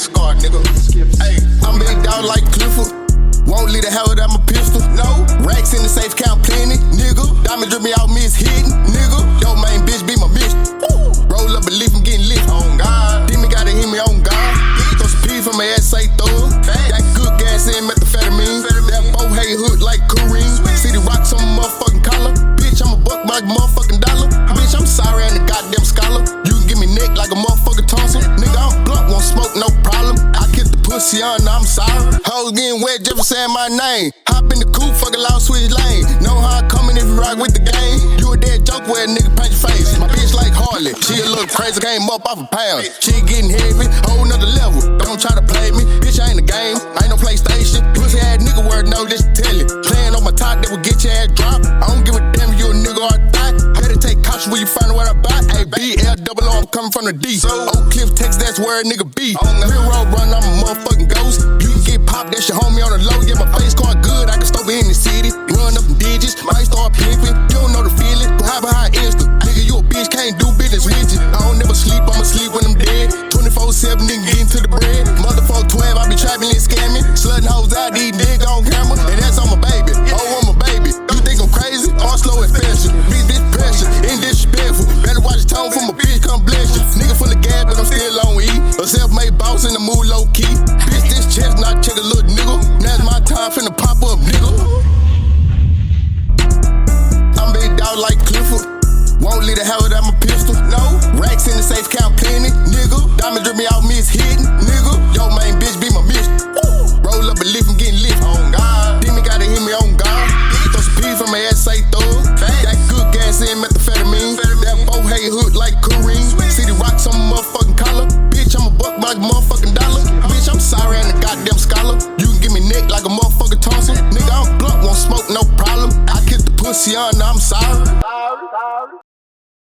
scar, nigga. Hey, I'm big dog like Clifford. Won't leave the hell without my pistol. No. Racks in the safe count plenty, nigga. Diamond drip me out, miss hidden, nigga. Yo, main bitch be my bitch. Roll up a leaf, I'm getting lit. On God. Demon gotta hit me on God. Throw some P from my ass, say thug. That good gas in methamphetamine. That bow hay hood like Kareem. See the rocks on my motherfucking collar. Bitch, I'm a buck my motherfucking dollar. Bitch, I'm sorry, I ain't a goddamn scholar. You can give me neck like a motherfucking Thompson. Nigga, I'm blunt, won't smoke, no problem. I kiss the pussy on, I'm sorry. Hoes getting wet, just for saying my name. Hop in the coupe, fucking loud, switch lane. Know how I coming if you rock with the game. You a dead joke where a nigga paint your face. My bitch like Harley, she a little crazy, came up off a pound. She getting heavy, whole nother level. Don't try to play me, bitch, I ain't a game. I ain't no PlayStation. Pussy ass nigga word, no, just tell it. Playing on my top, that will get your ass dropped. I don't give a damn if you a nigga or a thot. Better take caution when you find out what I buy. Hey, B.O.R.R.S, I'm coming from the D. Oak Cliff, Texas, that's where a nigga be. Real road run, I'm a motherfucking ghost. You can get popped, that's your homie on the low. Yeah, my face card good, I can stop it in the city. Run up them digits, might start pimping. You don't know the feeling, go hide behind Insta. Nigga, you a bitch, can't do business with you. I don't never sleep, I'ma sleep when I'm dead. 24/7, nigga, getting to the bread. Motherfucker 12, I be trapping and scamming. Slutting hoes out, these niggas on camera. And that's on my baby, oh, on my baby. You think I'm crazy? All slow and fashion. Be this pressure, ain't disrespectful. Better watch the tone from a bitch, come bless you. Nigga full of gas, but I'm still on E. A self-made boss in the mood low key. Bitch, this chestnut, check a little nigga. Now it's my time, finna pop up, nigga. I'm big dog like Clifford. Won't leave the hell without my pistol. No. Racks in the safe count plenty, nigga. Diamond drip me out, miss hidden, nigga. Yo, main bitch be my bitch. Roll up a leaf, I'm getting lit. On God. Demon gotta hit me on God. Throw some P from my ass, say thug. That good gas in methamphetamine. That bow hay hood like Kareem. See the rocks on my motherfucking collar. Bitch, I'm a buck my motherfucking dollar. Bitch, I'm sorry, I ain't a goddamn scholar. You can give me neck like a motherfucking Thompson. Nigga, I'm blunt, won't smoke, no problem. I kiss the pussy on, I'm sorry.